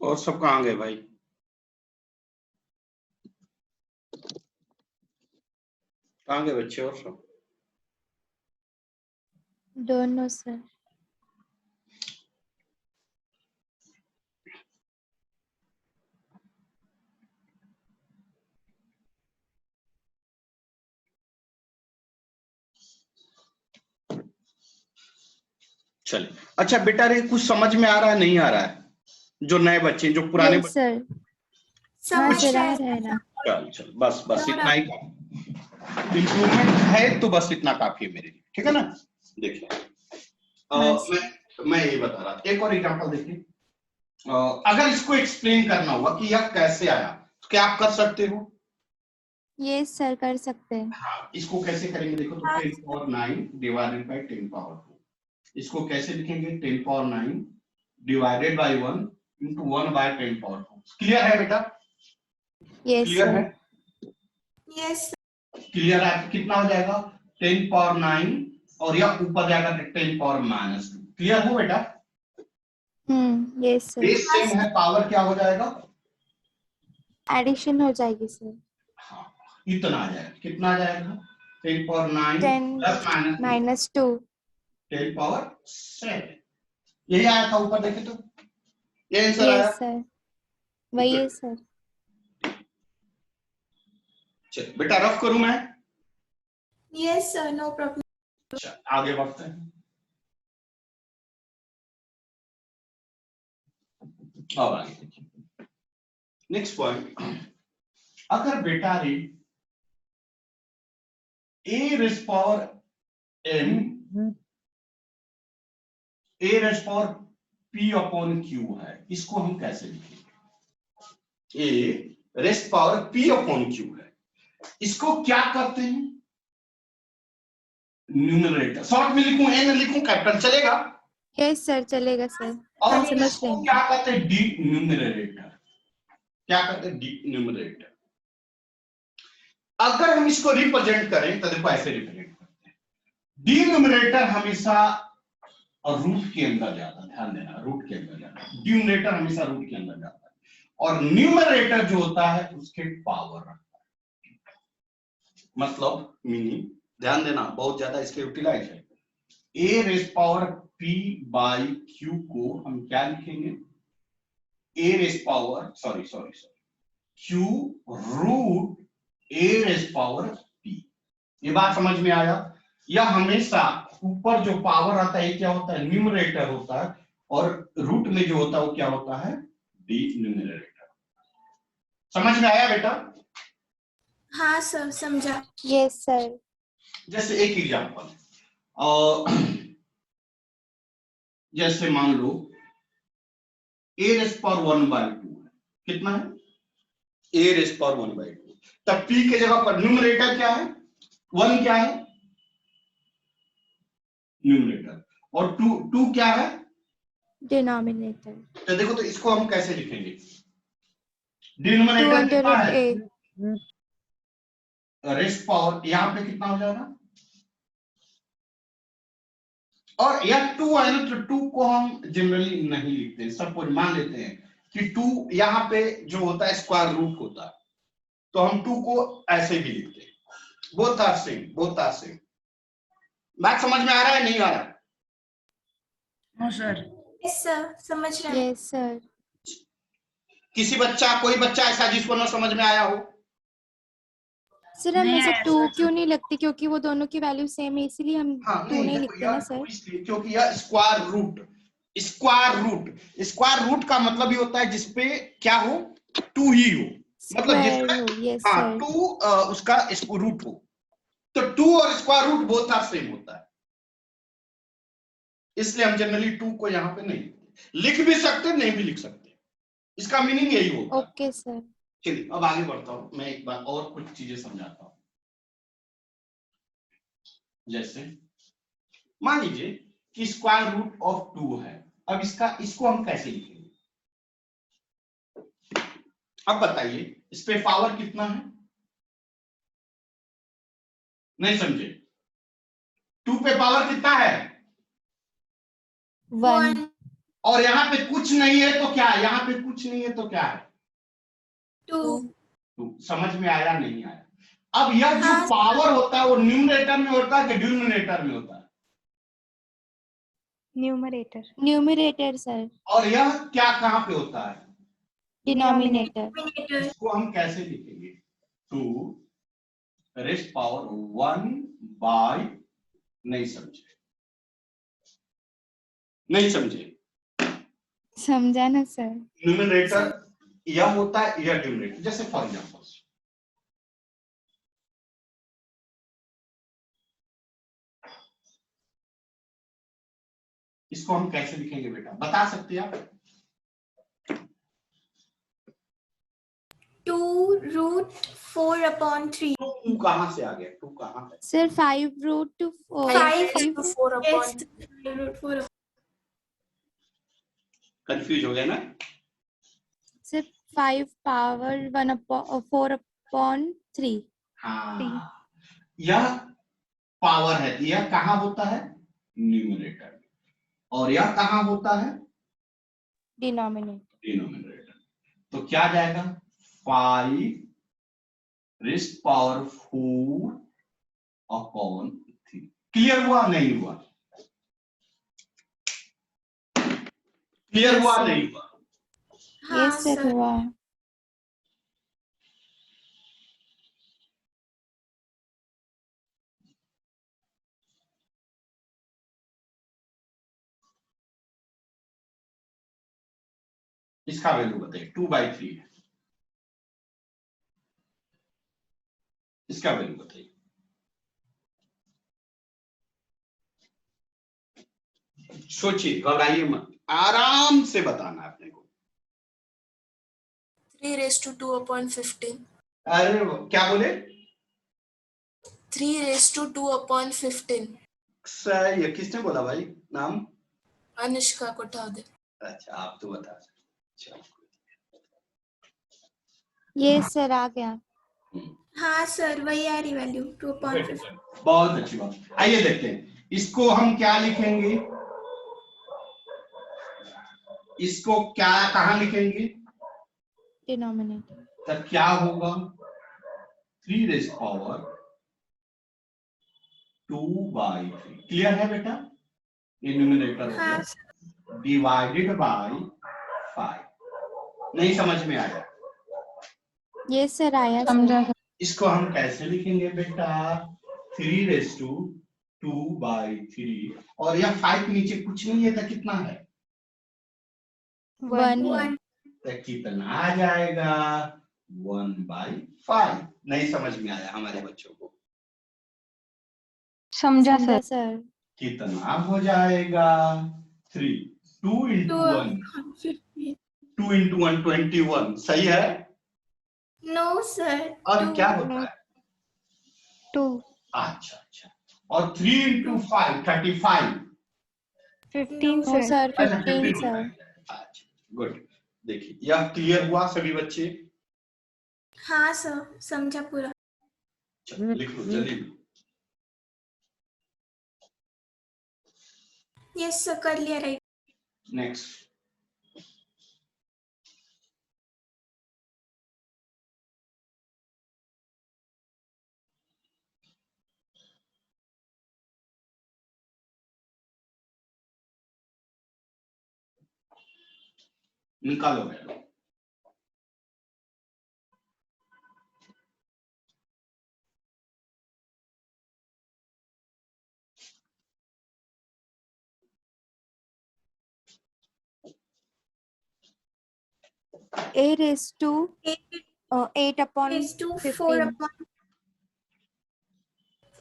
और सब कहाँ गए भाई? कहाँ गए बच्चे और सब? दोनों सर। चलिए, अच्छा बेटा रे कुछ समझ में आ रहा है नहीं आ रहा है? जो नए बच्चे, जो पुराने यस सर। हाँ कुछ सर, आ रहा है ना। चल बस बस इतना ही इम्प्रूवमेंट है, तो बस इतना काफी है मेरे लिए, ठीक है ना? देखिए मैं ये बता रहा था, एक और एग्जांपल देखिए। अगर इसको एक्सप्लेन करना होगा कि यह कैसे आया, तो क्या आप कर सकते हो? यस सर, कर सकते हैं। हाँ, इसको कैसे करेंगे देखो तो 10 पावर 9 डिवाइडेड बाय 10 पावर 2। इसको कैसे लिखेंगे? 10 power 9 divided by 1 into 1 by 10 power 2। Clear है बेटा? यस क्लियर है? सर। यस क्लियर है? कितना हो जाएगा? 10 पावर 9 और यह ऊपर जाएगा 10 पावर -2। क्लियर हो बेटा? Yes sir. बेस सेम है, पावर क्या हो जाएगा? एडिशन हो जाएगी सर। हाँ, इतना आ जाएगा। कितना आ जाएगा? 10 पावर 9 10 - 2 10 पावर 7। यही आया था ऊपर, देखे तो ये आंसर आया। यस सर, वही है सर। चल बेटा रफ करूं मैं? Yes sir, no problem. चल आगे बढ़ते हैं। अब आगे देखिए नेक्स्ट पॉइंट। अगर बेटा रे a rays power m a rays power p upon q है, इसको हम कैसे लिखेंगे? a rays power p upon q है, इसको क्या करते हैं? न्यूमरेटर। शॉर्ट में लिखूं n लिखूं कैपिटल चलेगा? यस सर, चलेगा सर। और समझ इसको लेंगे। क्या कहते हैं? D numerator. क्या कहते हैं? D numerator. अगर हम इसको रिप्रेजेंट करें तो देखो ऐसे रिप्रेजेंट करते हैं। डी न्यूमरेटर हमेशा रूट के अंदर जाता है, ध्यान देना, रूट के अंदर जाता है। न्यूमरेटर हमेशा रूट के अंदर जाता है, और न्यूमरेटर जो होता है उसके पावर रखता है। मतलब मीनिंग ध्यान देना, बहुत ज्यादा इसके यूटिलाइज है। A raise power p by q को हम क्या लिखेंगे? A raise power sorry q root a raise power p। ये बात समझ में आया? यह हमेशा ऊपर जो पावर आता है क्या होता है? न्यूमरेटर होता है, और रूट में जो होता है वो क्या होता है? D numerator. समझ में आया बेटा? हाँ सर, समझा। Yes sir. जैसे एक एग्जांपल, जैसे मान लो a रेज़ पावर 1/2 है। कितना है? a rays power 1/2। तब p के जगह पर न्यूमरेटर क्या है? 1 क्या है? न्यूमरेटर। और 2 क्या है? डिनोमिनेटर। तो देखो तो इसको हम कैसे लिखेंगे? डिनोमिनेटर कितना है? 2/8। रेज़ पावर यहां पे कितना हो जाएगा? और यह 2 है ना, तो 2 को हम जनरली नहीं लिखते, सब मान लेते हैं कि 2 यहां पे जो होता है स्क्वायर रूट होता है, तो हम 2 को ऐसे भी लिखते हैं। Both are same. बात समझ में आ रहा है नहीं आ रहा? No sir. यस सर, समझ रहे हैं। Yes sir. कोई बच्चा ऐसा जिसको ना समझ में आया हो? सर हम नहीं ऐसे आया 2 सर। क्यों नहीं लगते? क्योंकि वो दोनों की वैल्यू सेम है, इसीलिए हम हाँ 2 नहीं देखो लिखते यह ना 2 सर। इसलिए क्योंकि यह स्क्वायर रूट का मतलब ही होता है जिसपे क्या हो? 2 ही हो, मतलब स्क्वायर हो। जिसमें यस हाँ सर। 2 उसका रूट हो। तो 2 और square root both are same होता है, इसलिए हम जनरली 2 को यहां पे नहीं लिखते। लिख भी सकते, नहीं भी लिख सकते, इसका मीनिंग यही होता है। Okay sir. चलिए अब आगे बढ़ता हूं, मैं एक बार और कुछ चीजें समझाता हूं। जैसे मान लीजिए कि स्क्वायर रूट ऑफ 2 है, अब इसको हम कैसे लिखेंगे? अब बताइए इस पे पावर कितना है? नहीं समझे? 2 पे पावर कितना है? 1। और यहाँ पे कुछ नहीं है तो क्या है, यहाँ पे कुछ नहीं है तो क्या है, 2 2। समझ में आया नहीं आया? अब यह जो हाँ, पावर होता है वो न्यूमरेटर में होता है कि डिनोमिनेटर में होता है? न्यूमरेटर सर, और यह क्या कहाँ पे होता है? डिनोमिनेटर। डिनोमिनेटर इसको हम कैसे लिखेंगे? 2 रेस्ट पावर 1 बाय, नहीं समझे, नहीं समझे? समझा ना सर? न्यूमरेटर यह होता है, यह डिनोमिनेटर। जैसे फॉर एग्जांपल इसको हम कैसे लिखेंगे बेटा, बता सकते हैं आप? 2√4/3 2 कहां से आ गया, 2 कहां पे? सर 5√4 5 5√4 कंफ्यूज हो गया ना? Sir 5 power 4/3। हाँ, यह पावर है, यह कहां होता है? न्यूमरेटर में। और यह कहां होता है? डिनोमिनेटर। डिनोमिनेटर। तो क्या जाएगा? 5 रेस्ट पावर 4/3। क्लियर हुआ नहीं हुआ? क्लियर Yes, हुआ sir. नहीं हुआ? हाँ यस सर सर हुआ। इसका वैल्यू बताइए, 2/3 है, इसका वैल्यू बताइए। सोचिए, घबराइए मत, आराम से बताना है अपने को। 3/2/15 अरे क्या बोले? 3/2/15 ये किसने बोला भाई नाम? अनुष्का कोठावदे। अच्छा, आप तो बता सकते। ये सर आ गया। हाँ सर वही आ रही वैल्यू 2/15। बहुत अच्छी बात। आइए देखते हैं इसको हम क्या लिखेंगे, इसको क्या कहां लिखेंगे? डिनोमिनेटर। तब क्या होगा? 3 रेज़ पावर 2/3। क्लियर है बेटा? ये न्यूमरेटर हो हाँ गया, डिवाइडेड बाय 5। नहीं समझ में आया? ये सर आया सर। इसको हम कैसे लिखेंगे बेटा? 3/2/3। और यह 5 के नीचे कुछ नहीं है तो कितना है? 1 है। 1 तो कितना आ जाएगा? 1/5। नहीं समझ में आया हमारे बच्चों को? समझा सर। कितना हो जाएगा? 3 2 into 1 2 into 1 21। सही है? नो सर और क्या होता है? 2 अच्छा अच्छा। और 3 into 5 35। 15 ओ सर अच्छा 15 15 सर। अच्छा गुड। देखिए यह क्लियर हुआ सभी बच्चे? हाँ सर समझा पूरा। चलो लिख लो जल्दी। यस सर कर लिया राइट। नेक्स्ट। निकालो बेटा। A raised to 8/15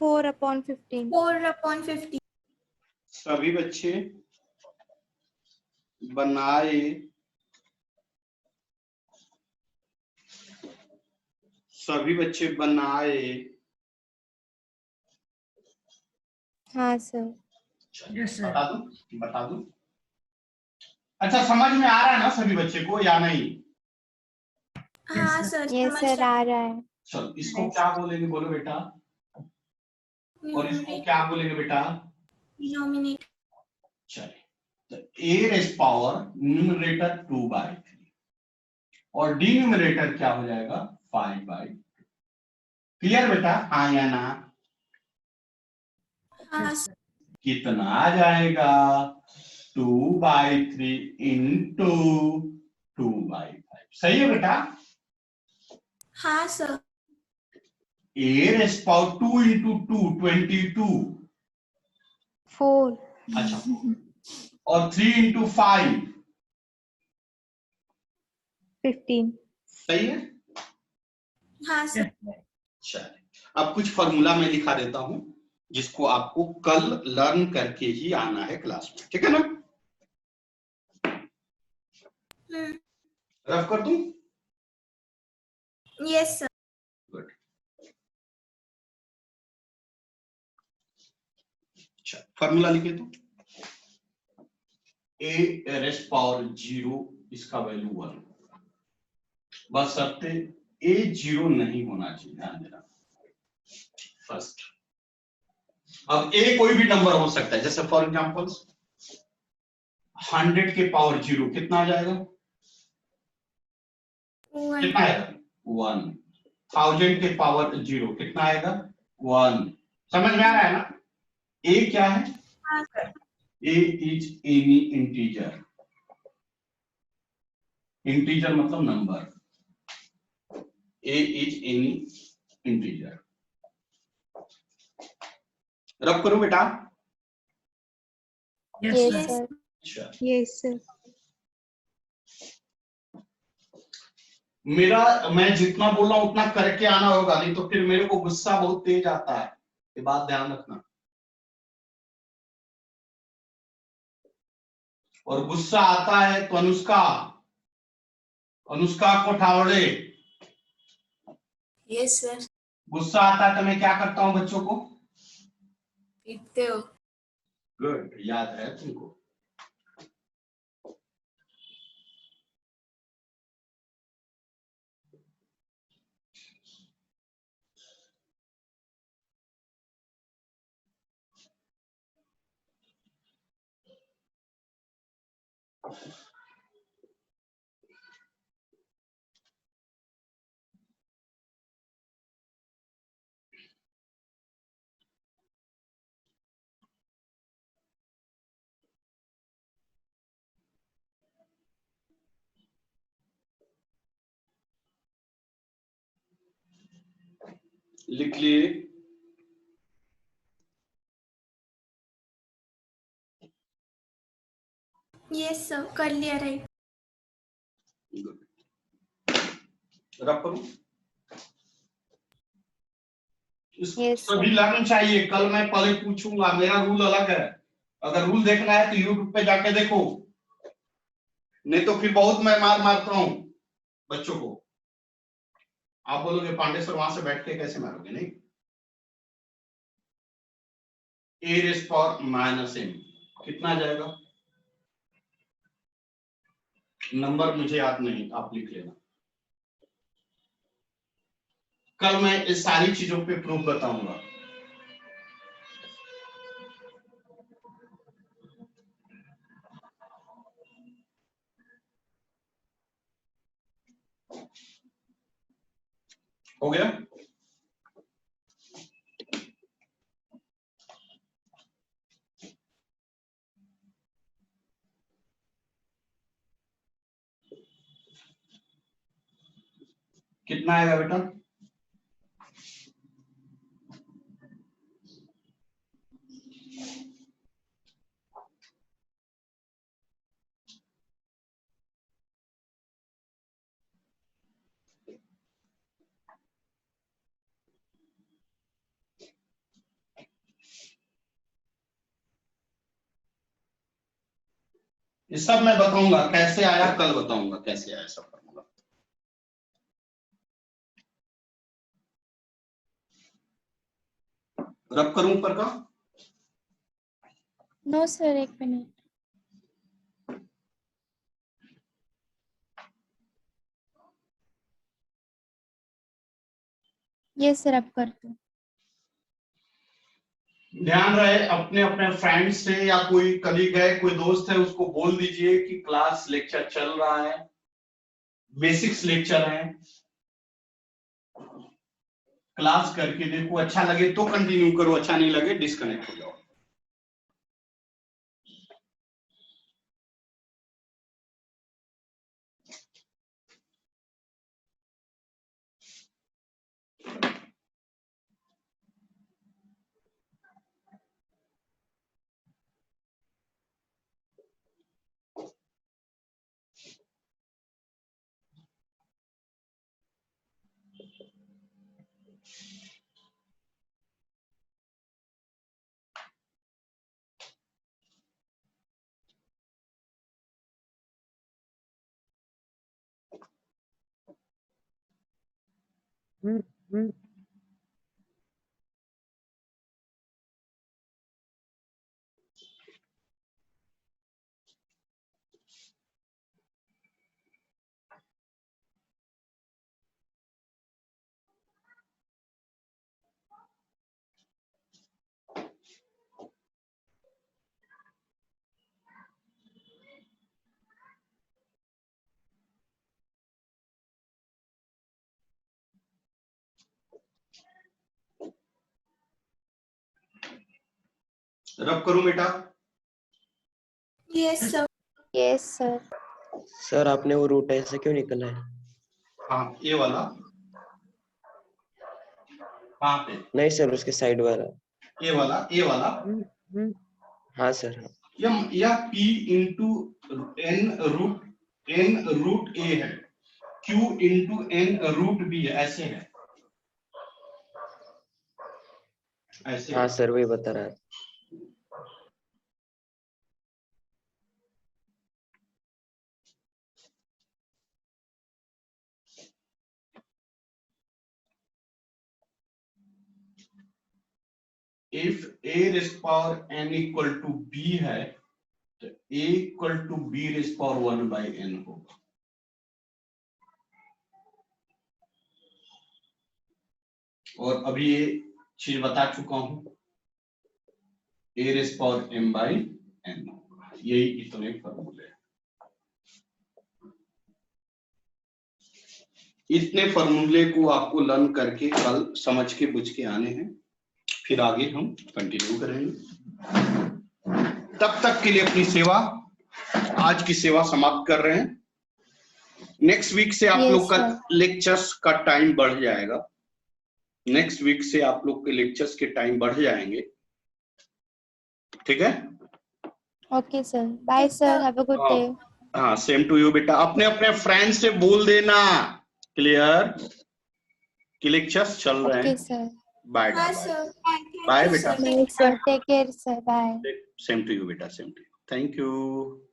4/15 4/15 सभी बच्चे बनाए, सभी बच्चे बनाए। हाँ सर। Yes, sir. बता दूं, बता दूं? अच्छा समझ में आ रहा है ना सभी बच्चे को या नहीं? हाँ sir. सर ये समझ सर रहा आ रहा है। चलो इसको क्या बोलेंगे बोलो बेटा? और इसको क्या बोलेंगे बेटा? डिनोमिनेटर चलिए तो a रेस पावर न्यूमरेटर 2/3 और डिनोमिनेटर क्या हो जाएगा 5/2। क्लियर बेटा, हाँ या ना? हाँ Yes, sir. कितना आ जाएगा 2/3 इंटू 2/5। सही है बेटा? हाँ sir. a raise power 2 into 2 22। 4. अच्छा, और 3 इंटू 5 15. सही है? हाँ Yes, सर। sir. चलिए, अब कुछ फॉर्मूला मैं लिखा देता हूं जिसको आपको कल लर्न करके ही आना है क्लास में, ठीक है ना? रफ कर दूं? Yes sir. गुड। अच्छा, फॉर्मूला लिखे तो a रेस पावर 0 इसका वैल्यू 1, बस शर्ते a 0 नहीं होना चाहिए, ध्यान देना फर्स्ट। अब a कोई भी नंबर हो सकता है, जैसे फॉर एग्जांपल 100 के पावर 0 कितना आ जाएगा? कितना आएगा? 1। 1000 के पावर 0 कितना आएगा? 1। समझ में आ रहा है ना? a क्या है? हाँ sir. a is any integer. Integer मतलब number. a is any integer. रब करूं बेटा? Yes, Yes, sir. sir. अच्छा, Yes, sir. मैं जितना बोल रहा हूं उतना करके आना होगा, नहीं तो फिर मेरे को गुस्सा बहुत तेज आता है, ये बात ध्यान रखना। और गुस्सा आता है तो अनुष्का कोठावड़े, यस सर। गुस्सा आता है तो मैं क्या करता हूं बच्चों को? पीटते हो। गुड, याद है तुमको। लिख लिए? यस सर, कर लिया राइट। रब करूं? इसको Yes, sir. सभी लर्न चाहिए। कल मैं पहले पूछूंगा, मेरा रूल अलग है। अगर रूल देखना है तो यूट्यूब पे जाके देखो, नहीं तो फिर बहुत मैं मार मारता हूं बच्चों को। आप बोलोगे पांडे सर वहां से बैठ के कैसे मारोगे? नहीं, a रेस पावर -m कितना आ जाएगा? नंबर मुझे याद नहीं, आप लिख लेना। कल मैं इस सारी चीजों पे प्रूफ बताऊंगा। हो गया? कितना आएगा बेटा? ये सब मैं बताऊंगा कैसे आया, कल बताऊंगा कैसे आया सब फॉर्मूला। रब करूं ऊपर का? No, sir. 1 minute. Yes, sir. अब कर दो. ध्यान रहे, अपने अपने फ्रेंड से या कोई कलीग है, कोई दोस्त है, उसको बोल दीजिए कि क्लास लेक्चर चल रहा है, बेसिक्स लेक्चर है, क्लास करके देखो, अच्छा लगे तो कंटिन्यू करो, अच्छा नहीं लगे डिस्कनेक्ट हो जाओ। रब करूं बेटा? Yes, sir. Yes, sir. Sir आपने वो रूट ऐसे क्यों निकला है? हाँ, ये वाला कहाँ पे? नहीं सर, उसके साइड वाला। ये वाला हाँ सर, हाँ। यह P into n root A है, Q into n root B है, ऐसे है, ऐसे। हाँ सर, वही बता रहा है। If A raised power n equal to B है तो A equal to B raised power 1 by n होगा। और अभी ये चीज बता चुका हूं, A raised power m by n होगा, यही इतने फॉर्मूले हैं। इतने फॉर्मूले को आपको लर्न करके कल समझ के बुझ के आने हैं, फिर आगे हम कंटिन्यू करेंगे। तब तक के लिए अपनी सेवा, आज की सेवा समाप्त कर रहे हैं। नेक्स्ट वीक से आप Yes, लोग का sir. लेक्चर्स का टाइम बढ़ जाएगा, नेक्स्ट वीक से आप लोग के लेक्चर्स के टाइम बढ़ जाएंगे, ठीक है? Okay, sir. Bye, sir. Have a good day. हाँ, सेम टू यू बेटा। अपने अपने फ्रेंड से बोल देना क्लियर कि लेक्चर्स चल रहे Okay, हैं। sir. बाय हाँ, sir. Thank बाय you, बेटा। sir. Bye, sir. Take care, sir. Bye. Same to you बेटा, same to you. Thank you.